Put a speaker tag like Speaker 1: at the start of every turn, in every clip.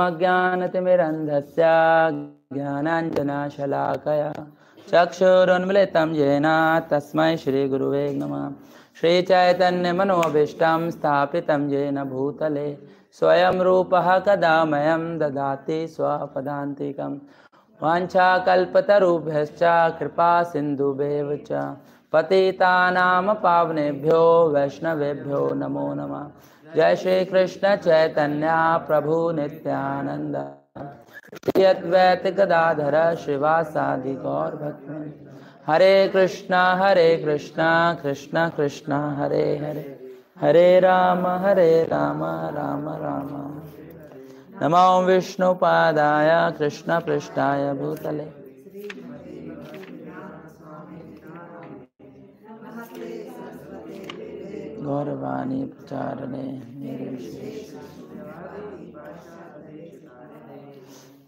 Speaker 1: ओमज्ञानतिमिरन्धस्य ज्ञानाञ्जनशलाकया चक्षुरुन्मिलितं येन तस्मै श्रीगुरुवे नमः। श्रीचैतन्यमनोभीष्टं स्थापितं येन भूतले स्वयं रूपः कदा मह्यं ददाति स्वपदान्तिकं। वाञ्छाकल्पतरुभ्यश्च कृपा सिन्धुभ्येव च पतितानां पावनेभ्यो वैष्णवेभ्यो नमो नमः। जय श्री कृष्ण चैतन्य प्रभु नित्यानंद श्री अद्वैत गदाधर श्रीवासादि गौर भक्तवृंद। हरे कृष्णा कृष्ण कृष्ण हरे हरे, हरे राम राम राम। नमो विष्णुपादाय कृष्ण पृष्ठाय भूतले गौरवाणी प्रचारणे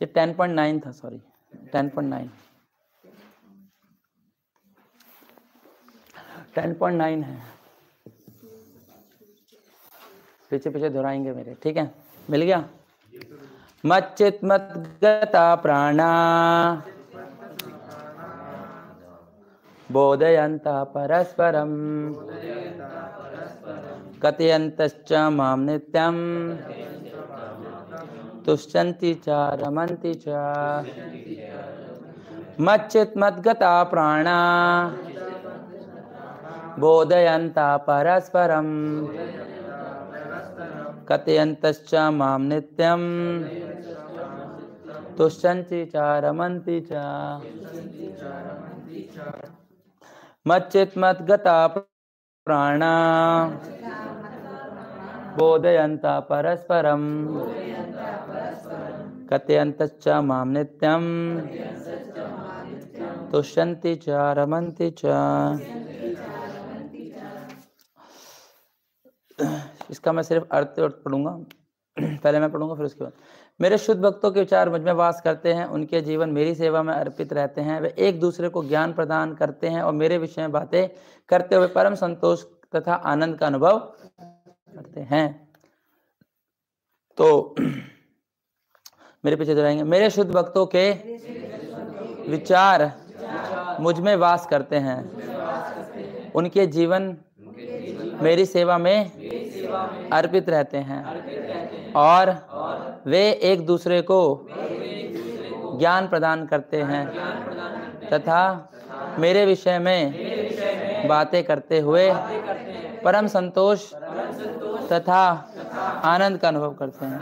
Speaker 1: ये 10.9 था, सॉरी 10.9 10.9 है। पीछे पीछे दोहराएंगे मेरे, ठीक है? मिल गया। मच्चित मद्गता प्राणा बोधयन्ता परस्परं कथयन्तश्च मां नित्यं तुष्यन्ति च रमन्ति च। मच्चित मद्गता प्राणा बोधयन्ता परस्परं कथयन्तश्च मां नित्यं तुष्यन्ति च रमन्ति च। मच्चित मद्गता प्राणा बोधयन्ता परस्परं कथयन्तश्च मां नित्यं तुष्यन्ति च रमन्ति च। इसका मैं सिर्फ अर्थ पढ़ूंगा, पहले मैं पढ़ूंगा फिर उसके बाद। मेरे शुद्ध भक्तों के विचार मुझ में वास करते हैं, उनके जीवन मेरी सेवा में अर्पित रहते हैं। वे एक दूसरे को ज्ञान प्रदान करते हैं और मेरे विषय में बातें करते हुए परम संतोष तथा आनंद का अनुभव करते हैं। तो मेरे पीछे दोहराएंगे। मेरे शुद्ध भक्तों के विचार मुझ में वास करते हैं, उनके जीवन मेरी सेवा में अर्पित रहते हैं और वे एक दूसरे को ज्ञान प्रदान करते हैं तथा मेरे विषय में बातें करते हुए परम संतोष तथा आनंद का अनुभव करते हैं।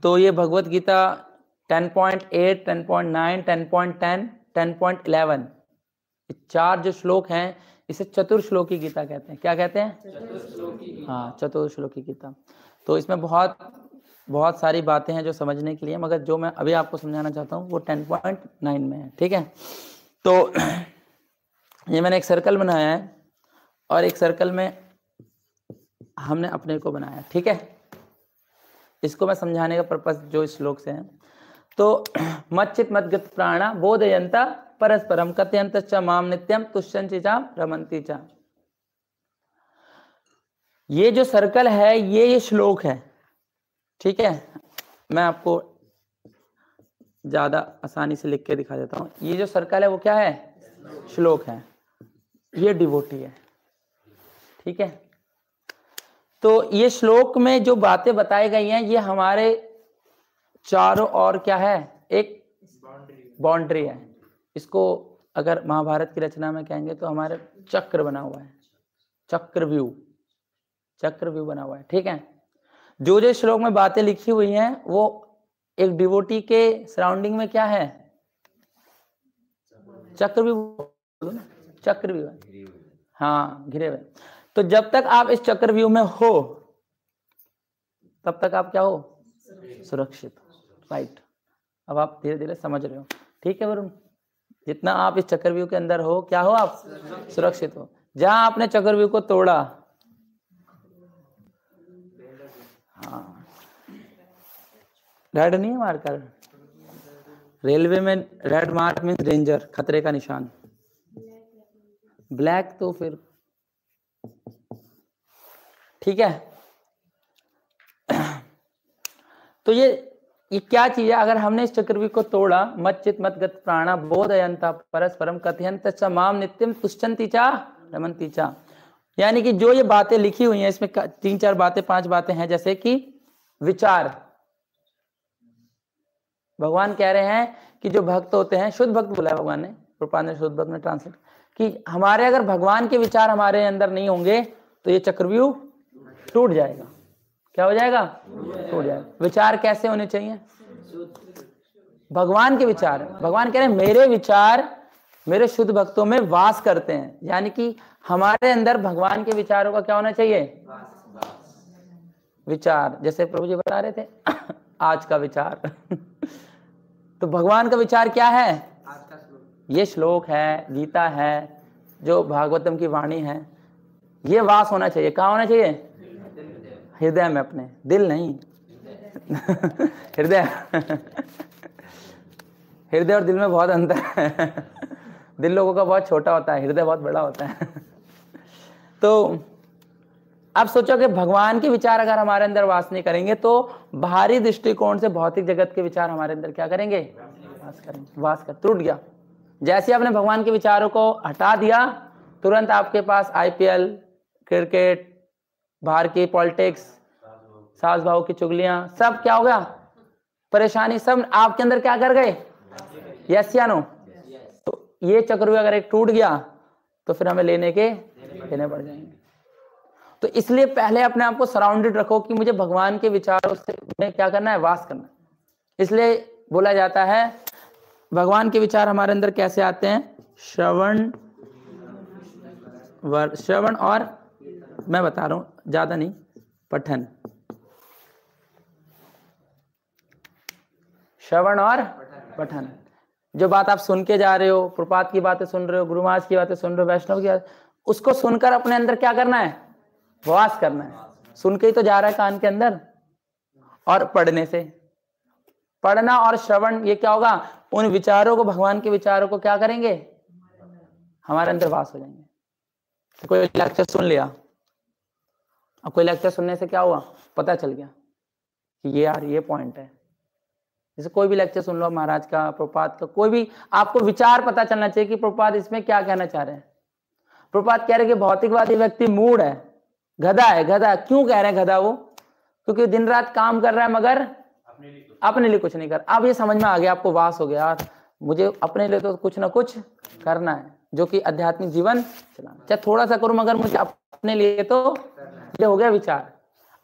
Speaker 1: तो ये भगवत गीता 10.8, 10.9, 10.10, 10.11 चार जो श्लोक हैं, इसे चतुर्श्लोकी गीता कहते हैं। क्या कहते हैं? हाँ, चतुर्श्लोकी गीता। तो इसमें बहुत सारी बातें हैं जो समझने के लिए, मगर जो मैं अभी आपको समझाना चाहता हूँ वो 10.9 में है, ठीक है? तो ये मैंने एक सर्कल बनाया है और एक सर्कल में हमने अपने को बनाया, ठीक है? इसको मैं समझाने का पर्पस जो इस श्लोक से है। तो मच्चित मद्गत प्राणा बोधयन्ता परस्परम कथयन्तश्च मां नित्यं तुष्यन्ति च रमन्ति च। ये जो सर्कल है ये श्लोक है, ठीक है? मैं आपको ज्यादा आसानी से लिख के दिखा देता हूँ। ये जो सर्कल है वो क्या है? श्लोक है। ये डिवोटी है, ठीक है? तो ये श्लोक में जो बातें बताई गई हैं ये हमारे चारों ओर क्या है? एक बाउंड्री है। इसको अगर महाभारत की रचना में कहेंगे तो हमारे चक्र बना हुआ है, चक्रव्यूह बना हुआ है, ठीक है? जो जो श्लोक में बातें लिखी हुई हैं वो एक डिवोटी के सराउंडिंग में क्या है? चक्रव्यूह, हाँ, घिरे हुए। तो जब तक आप इस चक्रव्यूह में हो तब तक आप क्या हो? सुरक्षित, राइट? अब आप धीरे धीरे समझ रहे हो, ठीक है वरुण? जितना आप इस चक्रव्यूह के अंदर हो, क्या हो आप? सुरक्षित हो। जहां आपने चक्रव्यूह को तोड़ा, हाँ, रेड नहीं है मार्कर, रेलवे में रेड मार्क मीन्स डेंजर, खतरे का निशान। ब्लैक तो फिर ठीक है। तो ये क्या चीज है? अगर हमने इस चक्रव्यूह को तोड़ा, मत चित मत गत प्राणा बोधयंता परस्परम कथयंत च माम नित्यम तुष्टंति चा रमन्ति चा, यानी कि जो ये बातें लिखी हुई हैं इसमें 3-4 बातें 5 बातें हैं, जैसे कि विचार। भगवान कह रहे हैं कि जो भक्त होते हैं, शुद्ध भक्त बोला है भगवान ने, प्रभुपाद ने शुद्ध भक्त में ट्रांसलेट, कि हमारे अगर भगवान के विचार हमारे अंदर नहीं होंगे तो ये चक्रव्यूह टूट जाएगा। क्या हो जाएगा? टूट जाएगा। विचार कैसे होने चाहिए? भगवान के विचार। भगवान कह रहे हैं मेरे विचार मेरे शुद्ध भक्तों में वास करते हैं, यानी कि हमारे अंदर भगवान के विचारों का क्या होना चाहिए? विचार। जैसे प्रभु जी बता रहे थे आज का विचार तो भगवान का विचार क्या है? ये श्लोक है, गीता है, जो भागवतम की वाणी है, ये वास होना चाहिए। कहाँ होना चाहिए? हृदय में अपने, दिल नहीं हृदय हृदय और दिल में बहुत अंतर है दिल लोगों का बहुत छोटा होता है, हृदय बहुत बड़ा होता है तो अब सोचो कि भगवान के विचार अगर हमारे अंदर वास नहीं करेंगे तो बाहरी दृष्टिकोण से भौतिक जगत के विचार हमारे अंदर क्या करेंगे? वास करेंगे। वास कर टूट गया। जैसे आपने भगवान के विचारों को हटा दिया, तुरंत आपके पास आईपीएल, क्रिकेट, बाहर की पॉलिटिक्स, सास बहू की चुगलियां, सब क्या हो गया? परेशानी सब आपके अंदर क्या कर गए? यस या नो? तो ये चक्रव्यूह अगर एक टूट गया तो फिर हमें देने पड़ जाएंगे। तो इसलिए पहले अपने आप को सराउंडेड रखो कि मुझे भगवान के विचारों से में क्या करना है? वास करना है। इसलिए बोला जाता है भगवान के विचार हमारे अंदर कैसे आते हैं? श्रवण और मैं बता रहा हूं, ज्यादा नहीं, पठन। श्रवण और पठन। जो बात आप सुन के जा रहे हो, प्रपात की बातें सुन रहे हो, गुरु महाराज की बातें सुन रहे हो, वैष्णव की बात, उसको सुनकर अपने अंदर क्या करना है? वास करना है। सुन के ही तो जा रहा है कान के अंदर। और पढ़ने से, पढ़ना और श्रवण, ये क्या होगा? उन विचारों को, भगवान के विचारों को क्या करेंगे? हमारे अंदर वास हो जाएंगे। तो कोई लेक्चर सुन लिया, अब कोई लेक्चर सुनने से क्या हुआ? पता चल गया कि ये यार ये पॉइंट है। जैसे कोई भी लेक्चर सुन लो महाराज का, प्रभुपाद का, कोई भी, आपको विचार पता चलना चाहिए कि प्रभुपाद इसमें क्या कहना चाह रहे हैं। प्रभुपाद कह रहे कि भौतिकवादी व्यक्ति मूड है, गधा है। गधा क्यों कह रहे हैं गधा? वो क्योंकि दिन रात काम कर रहा है मगर अपने लिए कुछ नहीं कर। अब ये समझ में आ गया, आपको वास हो गया, यार मुझे अपने लिए तो कुछ ना कुछ करना है, जो कि आध्यात्मिक जीवन चलाना। चाहे थोड़ा सा करूं मगर मुझे अपने लिए तो, ये हो गया विचार।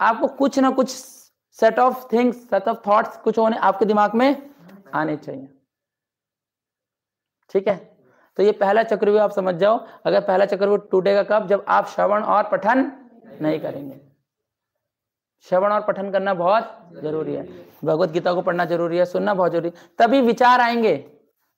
Speaker 1: आपको कुछ ना कुछ set of things, set of thoughts कुछ होने आपके दिमाग में आने चाहिए। ठीक है? तो ये पहला चक्रव्यूह आप समझ जाओ। अगर पहला चक्रव्यूह टूटेगा कब? जब आप श्रवण और पठन नहीं करेंगे। श्रवण और पठन करना बहुत जरूरी है। भगवत गीता को पढ़ना जरूरी है, सुनना बहुत जरूरी, तभी विचार आएंगे।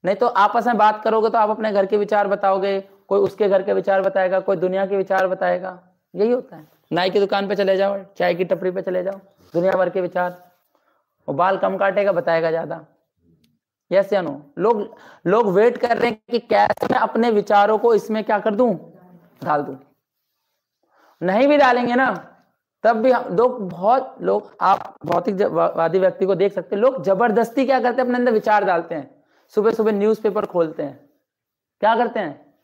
Speaker 1: नहीं तो आपस में बात करोगे तो आप अपने घर के विचार बताओगे, कोई उसके घर के विचार बताएगा, कोई दुनिया के विचार बताएगा। यही होता है। नाई की दुकान पे चले जाओ, चाय की टपरी पे चले जाओ, दुनिया भर के विचार। वो बाल कम काटेगा, बताएगा ज्यादा। यस या नो? लोग वेट कर रहे हैं कि कैसे मैं अपने विचारों को इसमें क्या कर दूं? डाल दूं। नहीं भी डालेंगे ना तब भी बहुत लोग, आप भौतिकवादी व्यक्ति को देख सकते हैं, लोग जबरदस्ती क्या करते हैं? अपने अंदर विचार डालते हैं। सुबह सुबह न्यूज़पेपर खोलते हैं, क्या करते हैं?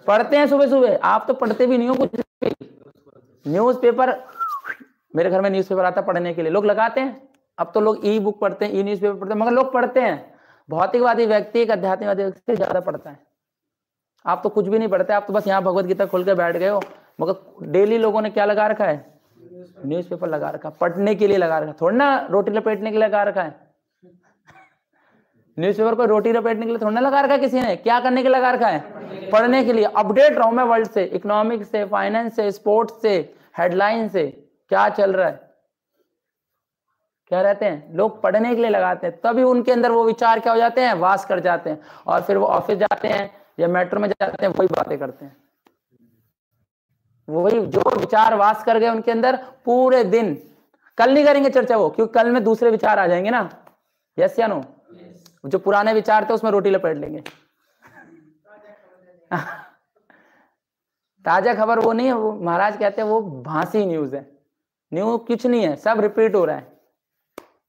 Speaker 1: पढ़ते हैं सुबह सुबह। आप तो पढ़ते भी नहीं हो कुछ भी। न्यूज़पेपर, मेरे घर में न्यूज़पेपर आता पढ़ने के लिए, लोग लगाते हैं। अब तो लोग ई बुक पढ़ते हैं, ई न्यूज़पेपर पढ़ते हैं, मगर लोग पढ़ते हैं। भौतिकवादी व्यक्ति एक आध्यात्मिकवादी व्यक्ति से ज्यादा पढ़ता है। आप तो कुछ भी नहीं पढ़ते, आप तो बस यहाँ भगवत गीता खोल के बैठ गए हो, मगर डेली लोगों ने क्या लगा रखा है? न्यूज़पेपर लगा रखा, पढ़ने के लिए लगा रखा, थोड़ा ना रोटी लपेटने के लिए लगा रखा है। न्यूज़पेपर को रोटी लपेटने के लिए थोड़ा ना लगा रखा है किसी ने। क्या करने के लिए लगा रखा है? पढ़ने के लिए। अपडेट रहूं मैं वर्ल्ड से, इकोनॉमिक्स से, फाइनेंस से, स्पोर्ट्स से, हेडलाइन से, क्या चल रहा है, क्या रहते हैं लोग पढ़ने के लिए लगाते हैं। तभी उनके अंदर वो विचार क्या हो जाते हैं? वास कर जाते हैं। और फिर वो ऑफिस जाते हैं या मेट्रो में जाते हैं, वही बातें करते हैं। वही जो विचार वास कर गए उनके अंदर, पूरे दिन, कल नहीं करेंगे चर्चा वो, क्योंकि कल में दूसरे विचार आ जाएंगे ना। यस या नो? जो पुराने विचार थे उसमें रोटी लपेट लेंगे। ताजा खबर वो नहीं है, वो महाराज कहते हैं वो भांसी न्यूज है। न्यूज कुछ नहीं है, सब रिपीट हो रहा है।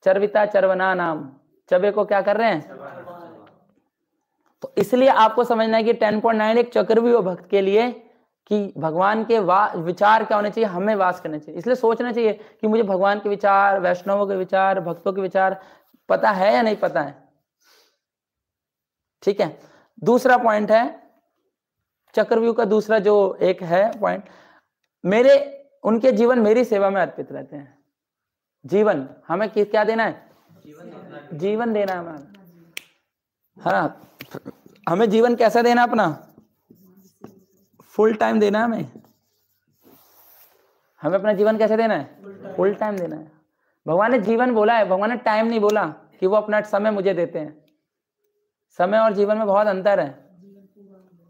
Speaker 1: चरविता चरवना नाम, चबे को क्या कर रहे हैं। तो इसलिए आपको समझना है कि 10.9 एक चक्रव्यूह भक्त के लिए कि भगवान के विचार क्या होने चाहिए, हमें वास करने चाहिए। इसलिए सोचना चाहिए कि मुझे भगवान के विचार, वैष्णवों के विचार, भक्तों के विचार पता है या नहीं पता है। ठीक है, दूसरा पॉइंट है चक्रव्यूह का, दूसरा जो एक है पॉइंट, उनके जीवन मेरी सेवा में अर्पित रहते हैं। जीवन हमें क्या देना है, जीवन देना है हमें, है ना। हमें जीवन कैसा देना, अपना फुल टाइम देना है हमें अपना जीवन कैसे देना है, फुल टाइम देना है। भगवान ने जीवन बोला है, भगवान ने टाइम नहीं बोला कि वो अपना समय मुझे देते हैं। समय और जीवन में बहुत अंतर है।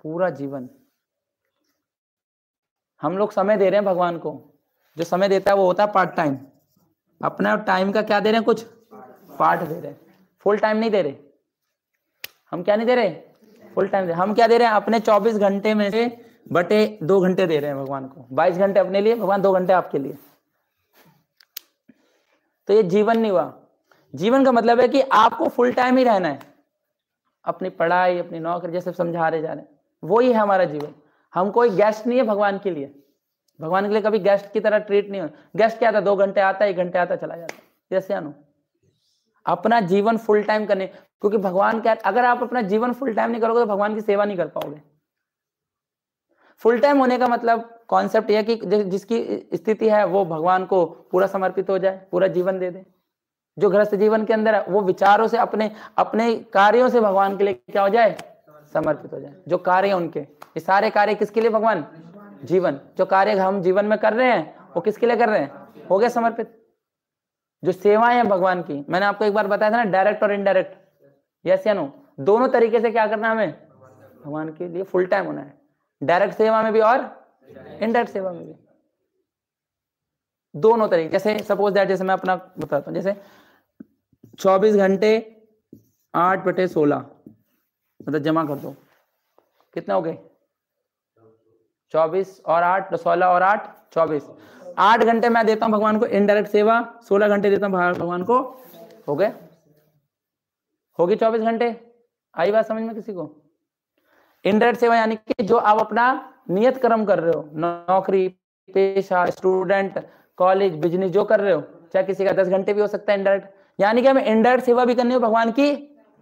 Speaker 1: पूरा जीवन हम लोग समय दे रहे हैं भगवान को, जो समय देता है वो होता है पार्ट टाइम। अपना टाइम का क्या दे रहे हैं, कुछ पार्ट दे रहे हैं, फुल टाइम नहीं दे रहे। हम क्या नहीं दे रहे, फुल टाइम दे। हम क्या दे रहे हैं, अपने 24 घंटे में से बटे 2 घंटे दे रहे हैं भगवान को। 22 घंटे अपने लिए, भगवान 2 घंटे आपके लिए। तो ये जीवन नहीं हुआ। जीवन का मतलब है कि आपको फुल टाइम ही रहना है, अपनी पढ़ाई, अपनी नौकरी, जैसे समझा रहे जा रहे हैं, वही है हमारा जीवन। हम कोई गेस्ट नहीं है भगवान के लिए। भगवान के लिए कभी गेस्ट की तरह ट्रीट नहीं हो। गेस्ट क्या आता, 2 घंटे आता है, 1 घंटे आता चला जाता है, जैसे अनु। अपना जीवन फुल टाइम करने, क्योंकि भगवान क्या, अगर आप अपना जीवन फुल टाइम नहीं करोगे तो भगवान की सेवा नहीं कर पाओगे। फुल टाइम होने का मतलब कॉन्सेप्ट यह कि जिसकी स्थिति है वो भगवान को पूरा समर्पित हो जाए, पूरा जीवन दे दे। जो गृहस्थ जीवन के अंदर है वो विचारों से, अपने कार्यों से भगवान के लिए क्या हो जाए, समर्पित हो जाए। जो कार्य उनके, ये सारे कार्य किसके लिए, भगवान, जीवन। जो कार्य हम जीवन में कर रहे हैं वो किसके लिए कर रहे हैं, हो गए समर्पित। जो सेवाएं हैं भगवान की, मैंने आपको एक बार बताया था ना, डायरेक्ट और इनडायरेक्ट, यस या नो, दोनों तरीके से क्या करना है हमें, भगवान के लिए फुल टाइम होना है। डायरेक्ट सेवा में भी और इनडायरेक्ट सेवा में भी, दोनों तरीके। जैसे सपोज दैट, जैसे मैं अपना बताता हूँ, जैसे 24 घंटे 8/16 मतलब जमा कर दो, कितना हो गए, 24 और 8, 16 और 8 24। 8 घंटे मैं देता हूं भगवान को इनडायरेक्ट सेवा, 16 घंटे देता हूं भगवान को, हो गए, होगी 24 घंटे। आई बात समझ में किसी को। इनडायरेक्ट सेवा यानी कि जो आप अपना नियत कर्म कर रहे हो, नौकरी, पेशा, स्टूडेंट, कॉलेज, बिजनेस, जो कर रहे हो, चाहे किसी का 10 घंटे भी हो सकता है इनडायरेक्ट, यानी कि हमें इनडायरेक्ट सेवा भी करनी हो भगवान की।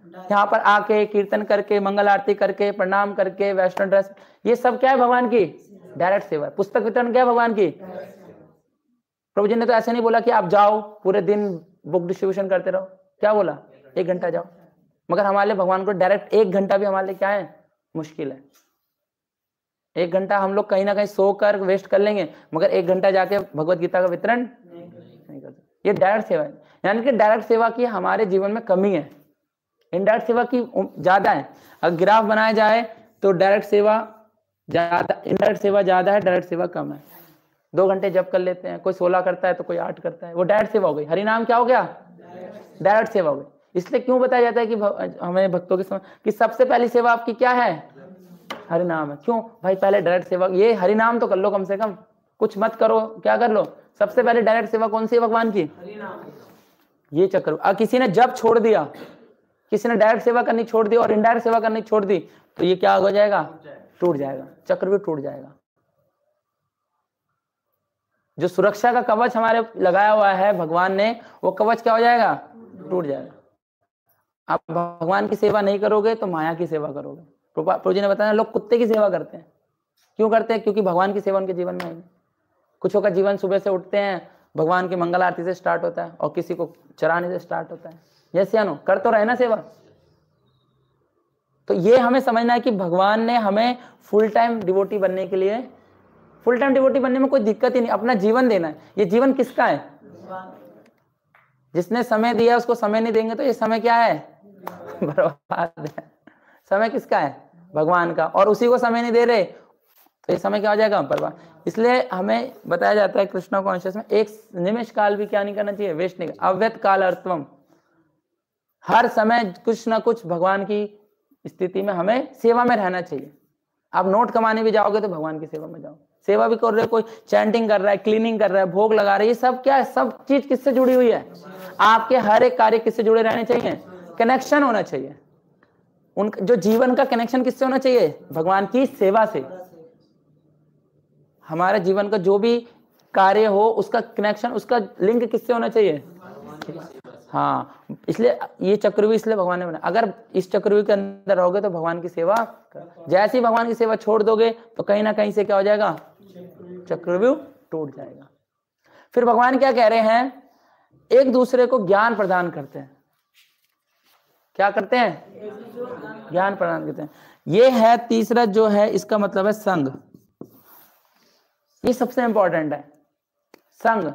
Speaker 1: यहाँ पर आके कीर्तन करके, मंगल आरती करके, प्रणाम करके, वैष्णव ड्रेस, ये सब क्या है, भगवान की डायरेक्ट सेवा। पुस्तक वितरण क्या है, भगवान की। प्रभु जी ने तो ऐसे नहीं बोला कि आप जाओ पूरे दिन बुक डिस्ट्रीब्यूशन करते रहो, क्या बोला, 1 घंटा जाओ। मगर हमारे लिए भगवान को डायरेक्ट 1 घंटा भी हमारे लिए क्या है, मुश्किल है। 1 घंटा हम लोग कहीं ना कहीं सोकर वेस्ट कर लेंगे, मगर 1 घंटा जाके भगवत गीता का वितरण नहीं कर सकते। ये डायरेक्ट सेवा है। यानी कि डायरेक्ट सेवा की हमारे जीवन में कमी है, इनडायरेक्ट सेवा की ज्यादा है। अगर ग्राफ बनाया जाए तो डायरेक्ट सेवा ज्यादा, इनडायरेक्ट सेवा ज्यादा है, डायरेक्ट सेवा कम है। 2 घंटे जप कर लेते हैं, कोई 16 करता है तो कोई 8 करता है, वो डायरेक्ट सेवा हो गई। हरिनाम क्या हो गया, डायरेक्ट सेवा हो गई। इसलिए क्यों बताया जाता है कि हमें भक्तों के समय कि सबसे पहली सेवा आपकी क्या है, हरिनाम है। क्यों भाई, पहले डायरेक्ट सेवा, ये हरिनाम तो कर लो कम से कम, कुछ मत करो, क्या कर लो, सबसे पहले डायरेक्ट सेवा कौन सी है, भगवान की, ये चक्कर। अब किसी ने जब छोड़ दिया, किसी ने डायरेक्ट सेवा करनी छोड़ दी और इनडायरेक्ट सेवा करनी छोड़ दी, तो ये क्या हो जाएगा, टूट जाएगा, चक्र भी टूट जाएगा। जो सुरक्षा का कवच हमारे लगाया हुआ है भगवान ने, वो कवच क्या हो जाएगा, टूट जाएगा। आप भगवान की सेवा नहीं करोगे तो माया की सेवा करोगे। प्रभु जी ने बताया, लोग कुत्ते की सेवा करते हैं, क्यों करते हैं, क्योंकि भगवान की सेवा उनके जीवन में है। कुछों का जीवन सुबह से उठते हैं, भगवान की मंगल आरती से स्टार्ट होता है, और किसी को चराने से स्टार्ट होता है। यस या नो, कर तो रहे ना सेवा। तो ये हमें समझना है कि भगवान ने हमें फुल टाइम डिवोटी बनने के लिए, फुल टाइम डिवोटी बनने में कोई दिक्कत ही नहीं, अपना जीवन देना है। ये जीवन किसका है, जिसने समय दिया उसको समय नहीं देंगे तो ये समय क्या है, बर्बाद है। समय किसका है, भगवान का, और उसी को समय नहीं दे रहे तो ये समय क्या हो जाएगा, बर्बाद। इसलिए हमें बताया जाता है कृष्णा कॉन्शियस में, एक निमेश काल भी क्या नहीं करना चाहिए, वेस्ट नहीं, अव्यत काल अर्थवम। हर समय कुछ ना कुछ भगवान की स्थिति में हमें सेवा में रहना चाहिए। आप नोट कमाने भी जाओगे तो भगवान की सेवा में जाओ, सेवा भी कर रहे हो, कोई चैंटिंग कर रहा है, क्लीनिंग कर रहा है, भोग लगा रहा है, ये सब क्या है, सब चीज किससे जुड़ी हुई है? आपके हर एक कार्य किससे जुड़े रहने चाहिए? कनेक्शन होना चाहिए। उनका जो जीवन का कनेक्शन किससे होना चाहिए? भगवान की सेवा से। हमारे जीवन का जो भी कार्य हो उसका कनेक्शन, उसका लिंक किससे होना चाहिए? हाँ, इसलिए ये चक्रव्यूह इसलिए भगवान ने बनाया। अगर इस चक्रव्यूह के अंदर रहोगे तो भगवान की सेवा, जैसे ही भगवान की सेवा छोड़ दोगे तो कहीं ना कहीं से क्या हो जाएगा? चक्रव्यूह टूट जाएगा। फिर भगवान क्या कह रहे हैं? एक दूसरे को ज्ञान प्रदान करते हैं। क्या करते हैं? ज्ञान प्रदान करते हैं। ये है तीसरा जो है, इसका मतलब है संग। ये सबसे इंपॉर्टेंट है, संग।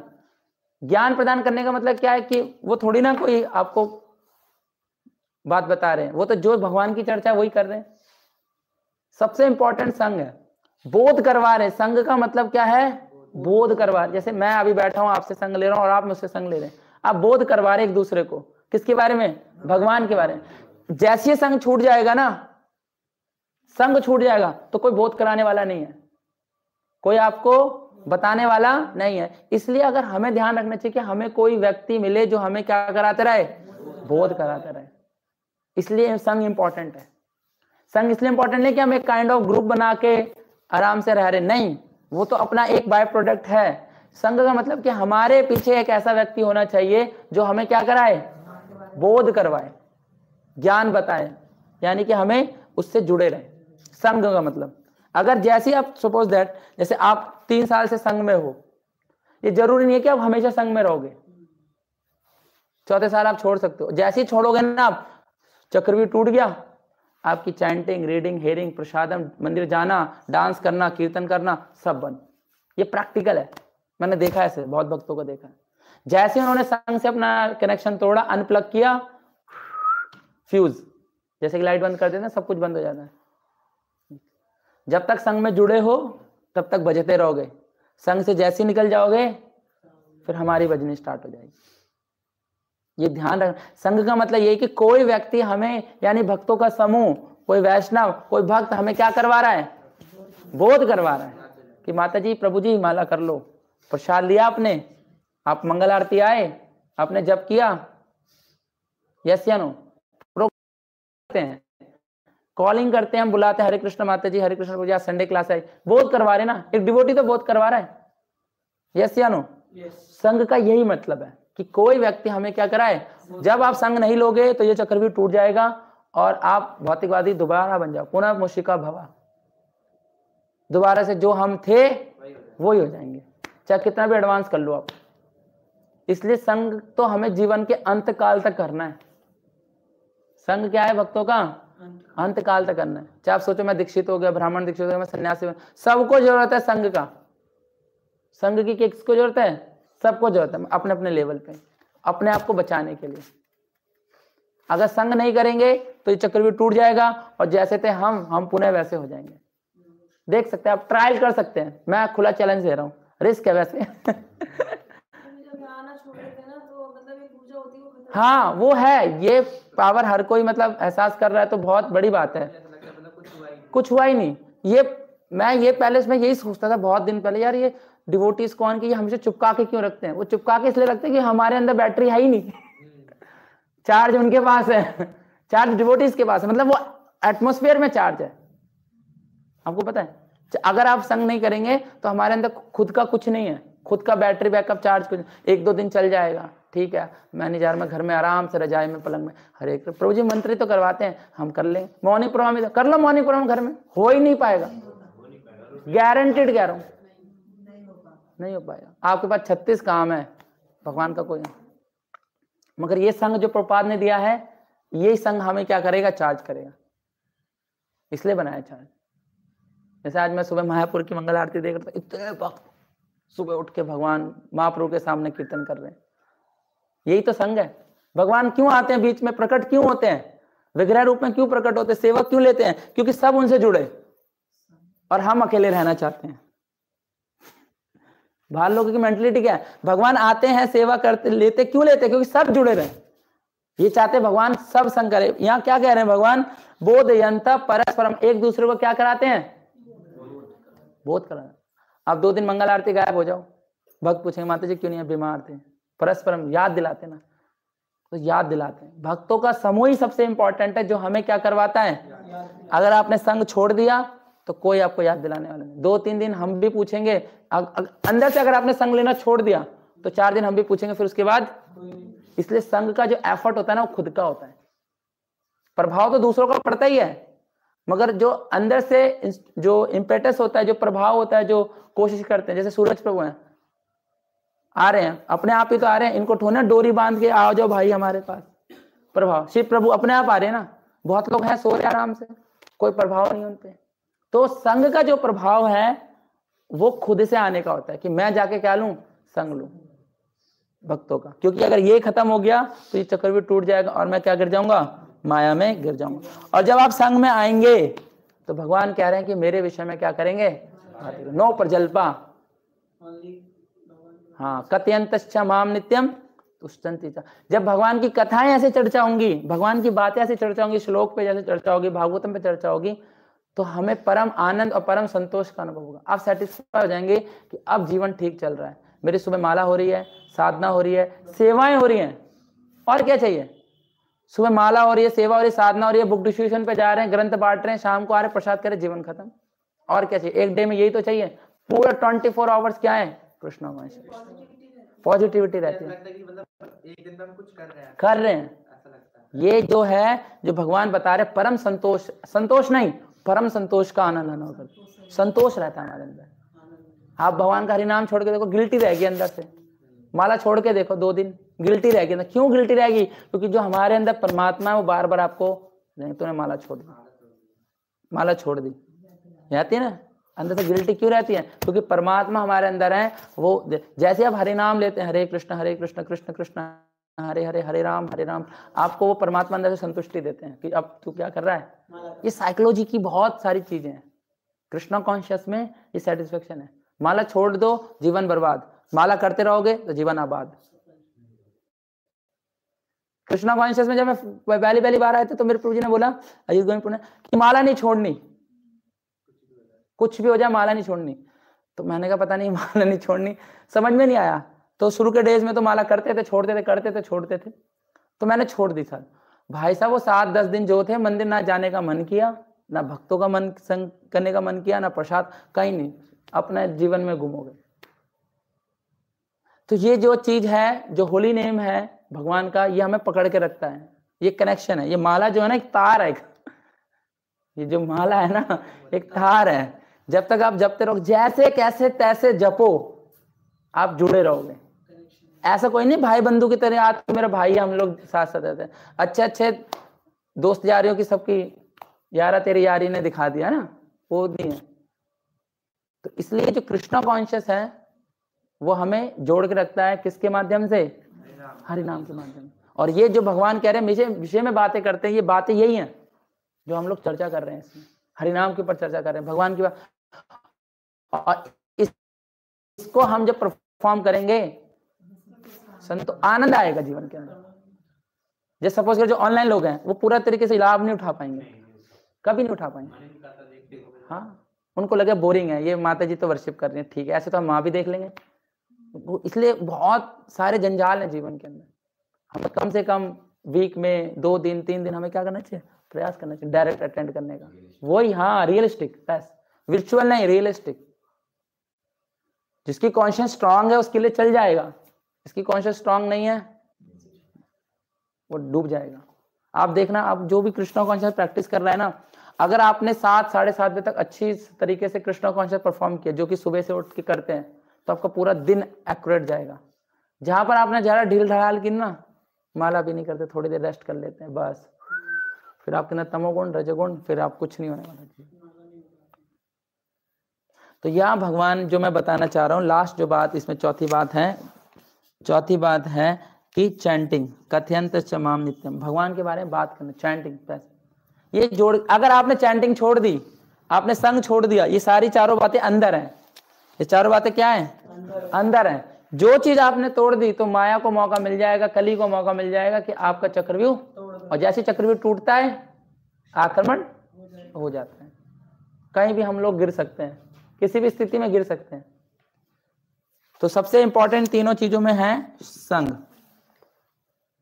Speaker 1: ज्ञान प्रदान करने का मतलब क्या है कि वो थोड़ी ना कोई आपको बात बता रहे हैं, वो तो जो भगवान की चर्चा वही कर रहे हैं। सबसे इंपॉर्टेंट संग है, बोध करवा रहे। संग का मतलब क्या है? बोध करवा। जैसे मैं अभी बैठा हूं, आपसे संग ले रहा हूं और आप मुझसे संग ले रहे हैं, आप बोध करवा रहे एक दूसरे को। किसके बारे में? भगवान के बारे में। जैसे संग छूट जाएगा ना, संग छूट जाएगा तो कोई बोध कराने वाला नहीं है, कोई आपको बताने वाला नहीं है। इसलिए अगर हमें ध्यान रखना चाहिए कि हमें कोई व्यक्ति मिले जो हमें क्या कराते रहे? बोध कराते रहे। इसलिए संग इंपॉर्टेंट है। संग इसलिए इंपॉर्टेंट नहीं कि हम एक काइंड ऑफ ग्रुप बना के आराम से रह रहे, नहीं, वो तो अपना एक बाय प्रोडक्ट है। संग का मतलब कि हमारे पीछे एक ऐसा व्यक्ति होना चाहिए जो हमें क्या कराए? बोध करवाए, ज्ञान बताए, यानी कि हमें उससे जुड़े रहे। संग का मतलब, अगर जैसे आप सपोज दैट, जैसे आप 3 साल से संग में हो, ये जरूरी नहीं है कि आप हमेशा संग में रहोगे। चौथे साल आप छोड़ सकते हो। जैसे ही छोड़ोगे ना आप, चक्रव्यूह टूट गया, आपकी चैंटिंग, रीडिंग, हेयरिंग, प्रसादम, मंदिर जाना, डांस करना, कीर्तन करना, सब बंद। ये प्रैक्टिकल है, मैंने देखा है ऐसे बहुत भक्तों को देखा है। जैसे उन्होंने संग से अपना कनेक्शन तोड़ा, अनप्लग किया, फ्यूज, जैसे कि लाइट बंद कर देते हैं, सब कुछ बंद हो जाता है। जब तक संग में जुड़े हो तब तक बजते रहोगे, संग से जैसे निकल जाओगे फिर हमारी बजनी स्टार्ट हो जाएगी। ये ध्यान रखना। संग का मतलब ये कि कोई व्यक्ति हमें, यानी भक्तों का समूह, कोई वैष्णव, कोई भक्त हमें क्या करवा रहा है? बोध करवा रहा है कि माता जी, प्रभु जी, माला कर लो, प्रसाद लिया आपने, आप मंगल आरती आए, आपने जप किया, यस या नो? हैं, कॉलिंग करते हैं, हम बुलाते हैं, हरे कृष्ण माता जी, हरे कृष्ण प्रभु जी, आज संडे क्लास है, बोध करवा रहे ना। एक डिवोटी तो बोध करवा रहा है, यस या नो? संग का यही मतलब है कि कोई व्यक्ति हमें क्या कराए। जब आप संग नहीं लोगे तो ये चक्रव्यूह टूट जाएगा और आप भौतिकवादी दोबारा बन जाओ, पुनः मुशिका भवा, दोबारा से जो हम थे वही हो जाएंगे, चाहे कितना भी एडवांस कर लो आप। इसलिए संग तो हमें जीवन के अंत काल तक करना है। संग क्या है भक्तों का? अंत काल तक करना है। चाहे आप सोचो मैं दीक्षित हो गया, ब्राह्मण दीक्षित हो गया, मैं सन्यासी हूं, सबको जरूरत है संग का। संग की किसको जरूरत है? सबको जरूरत है, अपने अपने लेवल पे, अपने आप को बचाने के लिए। अगर संग नहीं करेंगे तो ये चक्रव्यूह टूट जाएगा और जैसे थे हम पुनः वैसे हो जाएंगे। देख सकते हैं, आप ट्रायल कर सकते हैं, मैं खुला चैलेंज दे रहा हूँ, रिस्क है वैसे। हाँ वो है, ये पावर हर कोई मतलब एहसास कर रहा है तो बहुत बड़ी बात है। कुछ हुआ ही नहीं। ये पहले इसमें यही सोचता था बहुत दिन पहले, यार ये डिवोटीज कौन, कि ये हमसे चिपका के क्यों रखते हैं? वो चिपका के इसलिए रखते हैं कि हमारे अंदर बैटरी है ही नहीं। चार्ज उनके पास है, चार्ज डिवोटीज के पास है, मतलब वो एटमॉस्फेयर में चार्ज है। आपको पता है, अगर आप संग नहीं करेंगे तो हमारे अंदर खुद का कुछ नहीं है, खुद का बैटरी बैकअप चार्ज कुछ, 1-2 दिन चल जाएगा, ठीक है, मैं नहीं जा रहा, मैं घर में आराम से रजाई में पलंग में हरे प्रभु जी मंत्र तो करवाते हैं, हम कर लेंगे। मौनी प्रोग्राम कर लो, मौनी प्रोग्राम घर में हो ही नहीं पाएगा, गारंटेड कह रहा हूं, नहीं हो पाएगा। आपके पास 36 काम है, भगवान का कोई नहीं। मगर ये संग जो प्रभुपाद ने दिया है, ये संग हमें क्या करेगा? चार्ज करेगा, इसलिए बनाया चार्ज। जैसे आज मैं सुबह मायापुर की मंगल आरती देख रहा था, इतने भक्त सुबह उठ के भगवान महाप्रभु के सामने कीर्तन कर रहे हैं। यही तो संग है। भगवान क्यों आते हैं बीच में, प्रकट क्यों होते हैं, विग्रह रूप में क्यों प्रकट होते हैं, सेवक क्यों लेते हैं? क्योंकि सब उनसे जुड़े और हम अकेले रहना चाहते हैं। बाहर लोगों की मेंटलिटी क्या है? भगवान आते हैं, सेवा करते, लेते, क्यों लेते? क्योंकि सब जुड़े रहे। ये चाहते भगवान सब संग करे। यहाँ क्या कह रहे हैं भगवान? बोधयंत परस्परम, एक दूसरे को क्या कराते हैं? बोध कराना। आप 2 दिन मंगल आरती गायब हो जाओ, भक्त पूछेंगे माता जी क्यों नहीं है, बीमार थे, परस्परम याद दिलाते ना, तो याद दिलाते हैं। भक्तों का समूह ही सबसे इंपॉर्टेंट है जो हमें क्या करवाता है। अगर आपने संग छोड़ दिया तो कोई आपको याद दिलाने वाला नहीं। 2-3 दिन हम भी पूछेंगे, अंदर से अगर आपने संग लेना छोड़ दिया तो 4 दिन हम भी पूछेंगे, फिर उसके बाद। इसलिए संग का जो एफर्ट होता है ना वो खुद का होता है, प्रभाव तो दूसरों का पड़ता ही है, मगर जो अंदर से जो इम्पेटस होता है, जो प्रभाव होता है, जो कोशिश करते हैं, जैसे सूरज प्रभु हैं, आ रहे हैं अपने आप ही तो आ रहे हैं, इनको ठोना डोरी बांध के आ जाओ भाई हमारे पास, प्रभाव। शिव प्रभु अपने आप आ रहे हैं ना, बहुत लोग हैं सो रहे आराम से, कोई प्रभाव नहीं उनपे। तो संघ का जो प्रभाव है वो खुद से आने का होता है कि मैं जाके क्या लूं, संग लूं भक्तों का, क्योंकि अगर ये खत्म हो गया तो ये चक्रव्यूह टूट जाएगा और मैं क्या गिर जाऊंगा, माया में गिर जाऊंगा। और जब आप संग में आएंगे तो भगवान कह रहे हैं कि मेरे विषय में क्या करेंगे, नो प्रजल्पा, हाँ, कथयंतश्च माम नित्यम तुष्टन्ति च। जब भगवान की कथाएं ऐसे चर्चा होंगी, भगवान की बातें ऐसे चर्चा होंगी, श्लोक पे जैसे चर्चा होगी, भागवतम पे चर्चा होगी, तो हमें परम आनंद और परम संतोष का अनुभव होगा। आप सेटिस्फाई हो जाएंगे कि अब जीवन ठीक चल रहा है, मेरी सुबह माला हो रही है, साधना हो रही है, सेवाएं हो रही हैं, और क्या चाहिए। सुबह माला हो रही है, सेवा हो रही है, साधना हो रही है, बुक डिस्ट्रीब्यूशन पे जा रहे हैं, ग्रंथ बांट रहे हैं, शाम को आ रहे हैं, प्रसाद करे, जीवन खत्म। और क्या चाहिए, एक डे में यही तो चाहिए। पूरा 24 आवर्स क्या है, कृष्ण पॉजिटिविटी रहती है, एक दिन में कुछ कर रहे हैं। ये जो है, जो भगवान बता रहे, परम संतोष, संतोष नहीं, परम संतोष का आनंद अनुभव करते, संतोष रहता है हमारे अंदर। आप भगवान का हरिनाम छोड़ के देखो, गिल्टी रहेगी अंदर से। माला छोड़ के देखो 2 दिन, गिल्टी रहेगी अंदर। क्यों गिल्टी रहेगी, क्योंकि जो हमारे अंदर परमात्मा है वो बार बार आपको, तूने माला छोड़ दी, माला छोड़ दी, रहती है ना अंदर से गिल्टी। क्यों रहती है, क्योंकि परमात्मा हमारे अंदर है। वो जैसे आप हरि नाम लेते हैं, हरे कृष्ण कृष्ण कृष्ण हरे हरे, हरे राम, आपको वो परमात्मा अंदर से संतुष्टि देते हैं कि अब तू क्या कर रहा है। ये साइकोलॉजी की बहुत सारी चीजें हैं। कृष्णा कॉन्शियस में ये सेटिस्फेक्शन है। माला छोड़ दो जीवन बर्बाद, माला करते रहोगे तो जीवन आबाद। कृष्णा कॉन्शियस में जब मैं पहली बार आए थे तो मेरे प्रभु जी ने बोला कि माला नहीं छोड़नी, कुछ भी हो जाए माला नहीं छोड़नी। तो मैंने कहा पता नहीं माला नहीं छोड़नी, समझ में नहीं आया। तो शुरू के डेज में तो माला करते थे, छोड़ते थे, करते थे, छोड़ते थे, तो मैंने छोड़ दी सर। भाई साहब वो 7-10 दिन जो थे, मंदिर ना जाने का मन किया, ना भक्तों का मन संग करने का मन किया, ना प्रसाद, कहीं नहीं, अपने जीवन में गुम हो गए। तो ये जो चीज है, जो होली नेम है भगवान का, ये हमें पकड़ के रखता है। ये कनेक्शन है, ये माला जो है ना एक तार है, ये जो माला है ना एक तार है। जब तक आप जपते रहो, जैसे कैसे तैसे जपो, आप जुड़े रहोगे। ऐसा कोई नहीं भाई बंधु की तरह, आज तो मेरा भाई है, हम लोग साथ साथ रहते हैं, अच्छे दोस्त यारियों की, सबकी यारा तेरी यारी ने दिखा दिया ना, वो नहीं है। तो इसलिए जो कृष्णा कॉन्शियस है वो हमें जोड़ के रखता है, किसके माध्यम से, हरि नाम के माध्यम से। और ये जो भगवान कह रहे हैं विषय में बातें करते हैं, ये बातें यही हैं जो हम लोग चर्चा कर रहे हैं, इसमें हरिनाम के ऊपर चर्चा कर रहे हैं, भगवान की बात। और इसको हम जब परफॉर्म करेंगे संतो आनंद आएगा जीवन के अंदर। जैसे सपोज करो जो ऑनलाइन लोग हैं वो पूरा तरीके से लाभ नहीं उठा पाएंगे, कभी नहीं उठा पाएंगे। हाँ, उनको लगे बोरिंग है, ये माता जी तो वर्शिप कर रही है, ठीक है, ऐसे तो हम वहां भी देख लेंगे। इसलिए बहुत सारे जंजाल हैं जीवन के अंदर। हमें कम से कम वीक में 2 दिन 3 दिन हमें क्या करना चाहिए, प्रयास करना चाहिए डायरेक्ट अटेंड करने का। वही, हाँ, रियलिस्टिक, बस विर्चुअल नहीं, रियलिस्टिक। जिसकी कॉन्शियस स्ट्रांग है उसके लिए चल जाएगा, इसकी कॉन्शियस स्ट्रांग नहीं है वो डूब जाएगा। आप देखना, आप जो भी कृष्णा कॉन्शियस प्रैक्टिस कर रहा है ना, अगर आपने 7 साढ़े 7 बजे तक अच्छी तरीके से कृष्णा कॉन्शियस परफॉर्म किया, जो कि सुबह से उठ के करते हैं, तो आपका पूरा दिन एक्यूरेट जाएगा। जहां पर आपने ज्यादा ढील ढाल की ना, माला भी नहीं करते, थोड़ी देर रेस्ट कर लेते हैं बस, फिर आपके अंदर तमोगुण रजोगुण, फिर आप कुछ नहीं होने वाला। तो यह भगवान जो मैं बताना चाह रहा हूँ, लास्ट जो बात इसमें चौथी बात है कि चैंटिंग, कथयंत च माम नित्यम, भगवान के बारे में बात करना, चैंटिंग। ये जोड़, अगर आपने चैंटिंग छोड़ दी, आपने संग छोड़ दिया, ये सारी चारों बातें अंदर हैं। ये चारों बातें क्या हैं, अंदर हैं। जो चीज आपने तोड़ दी तो माया को मौका मिल जाएगा, कली को मौका मिल जाएगा कि आपका चक्रव्यूह, और जैसे चक्रव्यूह टूटता है आक्रमण हो जाता है। कहीं भी हम लोग गिर सकते हैं, किसी भी स्थिति में गिर सकते हैं। तो सबसे इंपॉर्टेंट तीनों चीजों में है संग,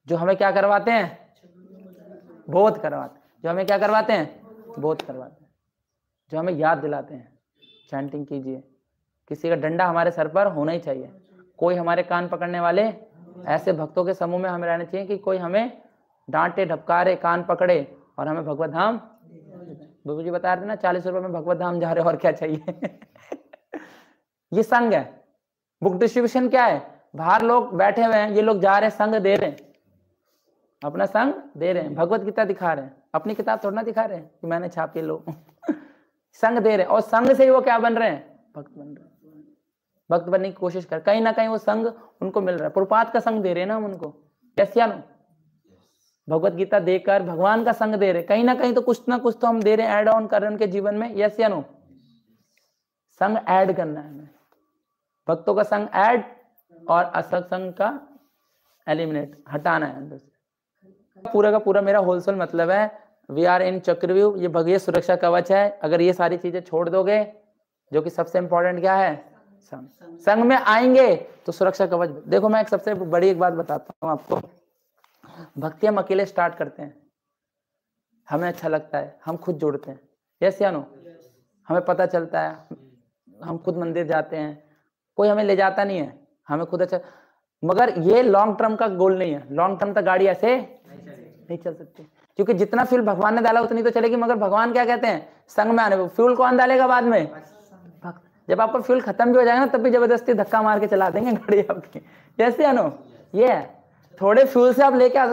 Speaker 1: जो हमें क्या करवाते हैं, बोध करवाते हैं, जो हमें क्या करवाते हैं, बोध करवाते हैं, जो हमें याद दिलाते हैं। चैंटिंग कीजिए, किसी का डंडा हमारे सर पर होना ही चाहिए, कोई हमारे कान पकड़ने वाले ऐसे भक्तों के समूह में हमें रहने चाहिए कि कोई हमें डांटे ढपकारे कान पकड़े और हमें भगवत धाम। बाबू जी बता रहे थे ना 40 रुपए में भगवत धाम जा रहे हो, और क्या चाहिए। ये संग है। बुक डिस्ट्रीब्यूशन क्या है, बाहर लोग बैठे हुए हैं, ये लोग जा रहे हैं, संग दे रहे हैं, अपना संग दे रहे हैं, भगवत गीता दिखा रहे हैं, अपनी किताब थोड़ा ना दिखा रहे हैं कि मैंने छापी लो। संग दे रहे हैं, और संग से ही वो क्या बन रहे हैं, भक्त बन रहे हैं। भक्त बनने की कोशिश कर, कहीं ना कहीं वो संग उनको मिल रहा है। प्रभुपाद का संग दे रहे हैं ना हम उनको, यस या नो। भगवत गीता देकर भगवान का संग दे रहे, कहीं ना कहीं तो कुछ ना कुछ तो हम दे रहे हैं, ऐड ऑन कर रहे हैं उनके जीवन में, यस या नो। संग ऐड करना है हमें, भक्तों का संग ऐड और असत्संग का एलिमिनेट, हटाना है अंदर से। पूरा का पूरा मेरा होलसेल मतलब है, वी आर इन चक्रव्यूह, ये भगवत सुरक्षा कवच है। अगर ये सारी चीजें छोड़ दोगे, जो कि सबसे इंपॉर्टेंट क्या है, संग, संग में आएंगे तो सुरक्षा कवच। देखो मैं एक सबसे बड़ी एक बात बताता हूँ आपको, भक्ति हम अकेले स्टार्ट करते हैं, हमें अच्छा लगता है, हम खुद जोड़ते हैं, यस या नो। हमें पता चलता है, हम खुद मंदिर जाते हैं, कोई हमें ले जाता नहीं है, हमें खुद अच्छा। मगर ये लॉन्ग टर्म का गोल नहीं है, लॉन्ग टर्म तक गाड़ी ऐसे नहीं चल सकती, क्योंकि जितना फ्यूल भगवान ने डाला उतनी तो चलेगी। मगर भगवान क्या कहते हैं, संग में आने, फ्यूल कौन डालेगा बाद में, भक्त। जब आपका फ्यूल खत्म भी हो जाएगा ना, तब भी जबरदस्ती धक्का मार के चला देंगे गाड़ी आपकी, जैसे या नो। ये है, थोड़े फ्यूल से आप लेके,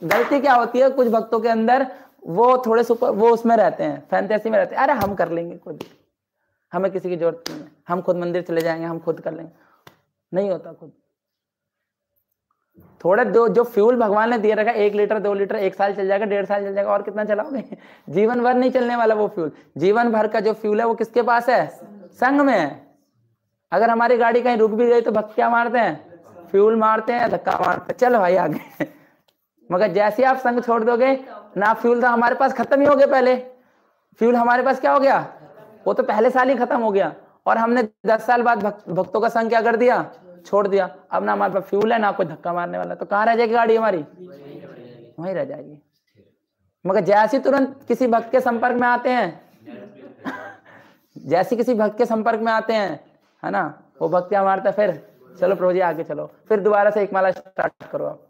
Speaker 1: गलती क्या होती है कुछ भक्तों के अंदर, वो थोड़े सुपर, वो उसमें रहते हैं, फैंटेसी में रहते हैं, अरे हम कर लेंगे खुद, हमें किसी की जरूरत नहीं है, हम खुद मंदिर चले जाएंगे, हम खुद कर लेंगे। नहीं होता खुद। थोड़ा जो फ्यूल भगवान ने दिए रखा, 1 लीटर 2 लीटर 1 साल चल जाएगा, 1.5 साल चल जाएगा, और कितना चलाओगे, जीवन भर नहीं चलने वाला वो फ्यूल। जीवन भर का जो फ्यूल है वो किसके पास है, संग में है। अगर हमारी गाड़ी कहीं रुक भी गई तो भक्त क्या मारते हैं, फ्यूल मारते हैं, धक्का मारते हैं, चलो भाई आगे। मगर जैसे आप संग छोड़ दोगे ना, फ्यूल तो हमारे पास खत्म ही हो गया, पहले फ्यूल हमारे पास क्या हो गया, वो तो पहले साल ही खत्म हो गया, और हमने 10 साल बाद भक्तों का संग क्या कर दिया, छोड़ दिया। अब ना हमारे पास फ्यूल है, ना कोई धक्का मारने वाला, तो कहाँ रह जाएगी गाड़ी हमारी, वहीं रह जाएगी। मगर जैसे तुरंत किसी भक्त के संपर्क में आते हैं, जैसे किसी भक्त के संपर्क में आते हैं, है ना, वो भक्त क्या मारता है, फिर चलो प्रभु जी आगे चलो, फिर दोबारा से 1 माला स्टार्ट करो आप,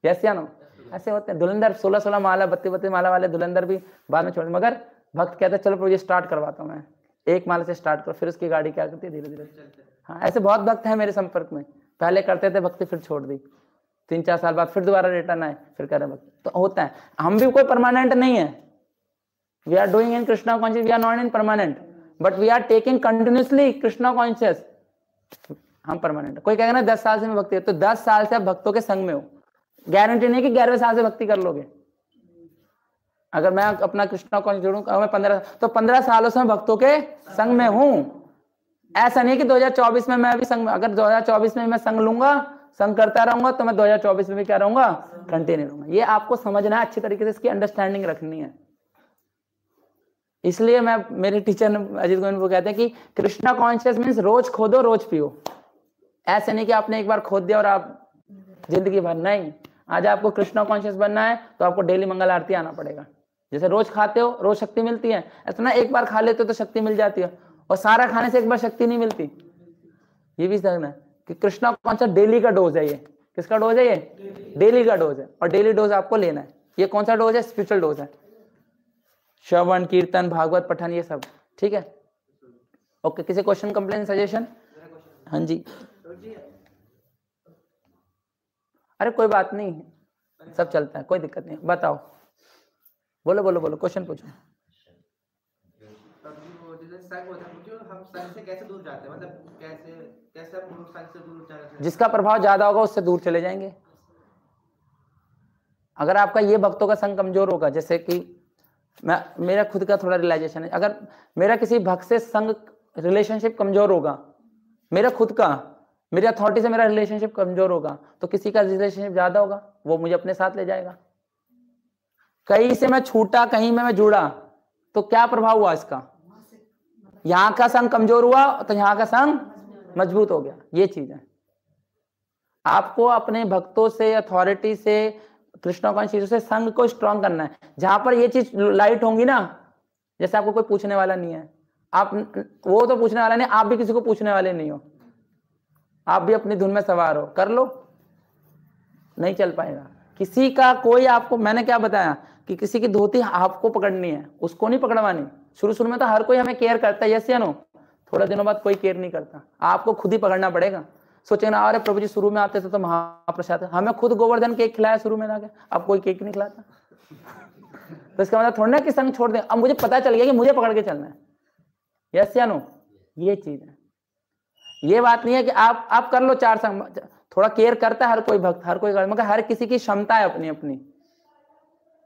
Speaker 1: यस या नो। ऐसे होते हैं धुलंधर, 16-16 माला 32-32 माला वाले धुलंधर भी बाद में छोड़, मगर भक्त कहते हैं चलो प्रभु जी स्टार्ट करवाता हूँ मैं, 1 माला से स्टार्ट करो, फिर उसकी गाड़ी क्या करती है, धीरे धीरे। हाँ, ऐसे बहुत भक्त हैं मेरे संपर्क में, पहले करते थे भक्ति, फिर छोड़ दी, 3-4 साल बाद फिर दोबारा रिटर्न आए, फिर कर रहे भक्ति। तो होता है, हम भी कोई परमानेंट नहीं है, we are doing in Krishna conscious, we are not in permanent, but we are taking continuously Krishna conscious, हम परमानेंट। कोई कहेगा ना 10 साल से मैं भक्ति, तो 10 साल से आप भक्तों के संग में हो, गारंटी नहीं कि 11वें साल से भक्ति कर लोगे। अगर मैं अपना कृष्णा कॉन्शियस जोड़ूं, मैं 15 सालों से मैं भक्तों के संग में हूं। ऐसा नहीं कि 2024 में मैं भी संग में, अगर 2024 में मैं संग लूंगा, संग करता रहूंगा, तो मैं 2024 में भी क्या रहूंगा, कंटिन्यू रहूंगा। ये आपको समझना है अच्छी तरीके से, इसकी अंडरस्टैंडिंग रखनी है। इसलिए मैं, मेरे टीचर अजीत गोविंद वो कहते हैं कि कृष्णा कॉन्शियस मीन्स रोज खोदो रोज पियो। ऐसे नहीं कि आपने एक बार खोद दिया और आप जिंदगी भर, नहीं। आज आपको कृष्णा कॉन्शियस बनना है तो आपको डेली मंगल आरती आना पड़ेगा। जैसे रोज खाते हो रोज शक्ति मिलती है, ऐसा ना एक बार खा लेते हो तो शक्ति मिल जाती है, और सारा खाने से एक बार शक्ति नहीं मिलती। ये भी समझना है कि कृष्णा कॉन्शियस डेली का डोज है। ये किसका डोज है, ये डेली का डोज है, और डेली डोज आपको लेना है। ये कौन सा डोज है, स्पिरिचुअल डोज है, श्रवण कीर्तन भागवत पठन ये सब, ठीक है। ओके, किसी क्वेश्चन कंप्लेन सजेशन? हाँ जी, अरे कोई बात नहीं, सब चलता है, कोई दिक्कत नहीं, बताओ, बोलो बोलो बोलो, क्वेश्चन पूछो। जिसका प्रभाव ज्यादा होगा उससे दूर चले जाएंगे। अगर आपका ये भक्तों का संग कमजोर होगा, जैसे कि मेरा खुद का थोड़ा रियलाइजेशन है, अगर मेरा किसी भक्त से संग रिलेशनशिप कमजोर होगा, मेरा खुद का, मेरी अथॉरिटी से मेरा रिलेशनशिप कमजोर होगा, तो किसी का रिलेशनशिप ज्यादा होगा, वो मुझे अपने साथ ले जाएगा। कहीं से मैं छूटा, कहीं में मैं जुड़ा, तो क्या प्रभाव हुआ इसका, यहाँ का संग कमजोर हुआ तो यहाँ का संग मजबूत हो गया। ये चीज है, आपको अपने भक्तों से, अथॉरिटी से, कृष्णा कॉन्शियस चीजों से संघ को स्ट्रॉन्ग करना है। जहां पर ये चीज लाइट होंगी ना, जैसे आपको कोई पूछने वाला नहीं है, आप वो तो पूछने वाला नहीं, आप भी किसी को पूछने वाले नहीं हो, आप भी अपनी धुन में सवार हो, कर लो, नहीं चल पाएगा। किसी का कोई आपको, मैंने क्या बताया कि किसी की धोती आपको पकड़नी है, उसको नहीं पकड़वानी। शुरू शुरू में तो हर कोई हमें केयर करता है, यस या नो? थोड़ा दिनों बाद कोई केयर नहीं करता, आपको खुद ही पकड़ना पड़ेगा। सोचे ना, अरे प्रभु जी शुरू में आते थे तो महाप्रसाद, हमें खुद गोवर्धन केक खिलाया शुरू में जाके, अब कोई केक नहीं खिलाता। तो इसका मतलब थोड़ा ना कि संग छोड़ दें, अब मुझे पता चल गया कि मुझे पकड़ के चलना है, यस या नो? ये चीज है, ये बात नहीं है कि आप कर लो 4 संग, थोड़ा केयर करता है हर कोई भक्त, हर कोई, मगर हर किसी की क्षमता है अपनी अपनी।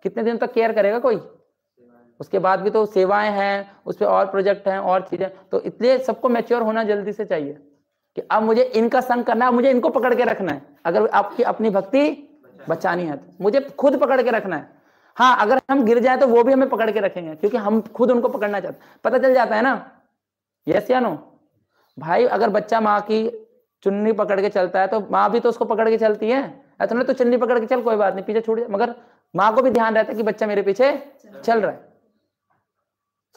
Speaker 1: कितने दिन तक केयर करेगा कोई? उसके बाद भी तो सेवाएं हैं, उस पर और प्रोजेक्ट हैं और चीजें, तो इसलिए सबको मैच्योर होना जल्दी से चाहिए कि अब मुझे इनका संग करना है, मुझे इनको पकड़ के रखना है। अगर आपकी अपनी भक्ति बचानी है तो मुझे खुद पकड़ के रखना है। हाँ, अगर हम गिर जाए तो वो भी हमें पकड़ के रखेंगे, क्योंकि हम खुद उनको पकड़ना चाहते हैं। पता चल जाता है ना, यस या नो? भाई अगर बच्चा माँ की चुन्नी पकड़ के चलता है तो माँ भी तो उसको पकड़ के चलती है, ऐसा नहीं तो चुन्नी पकड़ के चल, कोई बात नहीं, पीछे छूट जाए, मगर माँ को भी ध्यान रहता है कि बच्चा मेरे पीछे चल रहा है।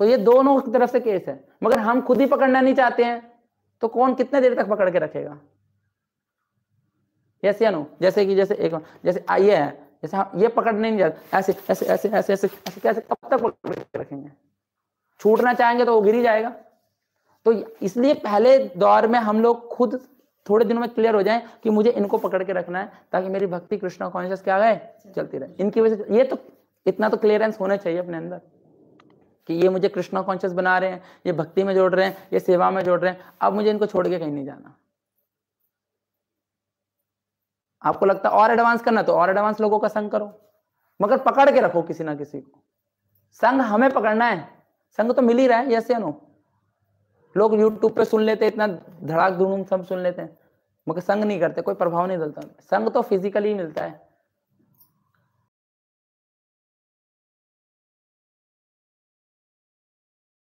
Speaker 1: तो ये दोनों तरफ से केस है, मगर हम खुद ही पकड़ना नहीं चाहते हैं तो कौन कितने देर तक पकड़ के रखेगा, यस या नो? जैसे कि जैसे ये है, जैसे हम ये पकड़ने नहीं जाते, ऐसे ऐसे ऐसे ऐसे ऐसे ऐसे कैसे कब तक पकड़ के रखेंगे? छूटना चाहेंगे तो वो गिर ही जाएगा। तो इसलिए पहले दौर में हम लोग खुद थोड़े दिनों में क्लियर हो जाएं कि मुझे इनको पकड़ के रखना है, ताकि मेरी भक्ति कृष्णा कॉन्शियस क्या है, चलती रहे। इनकी वजह से ये तो इतना तो क्लियरेंस होना चाहिए अपने अंदर कि ये मुझे कृष्णा कॉन्शियस बना रहे हैं, ये भक्ति में जोड़ रहे हैं, ये सेवा में जोड़ रहे हैं, अब मुझे इनको छोड़ के कहीं नहीं जाना। आपको लगता है और एडवांस करना तो और एडवांस लोगों का संग करो, मगर पकड़ के रखो किसी ना किसी को। संग हमें पकड़ना है, संग तो मिल ही रहा है, यस या नो? लोग यूट्यूब पे सुन लेते, इतना धड़ाक धूम सब सुन लेते हैं, मगर संग नहीं करते, कोई प्रभाव नहीं डलता। संग तो फिजिकली मिलता है,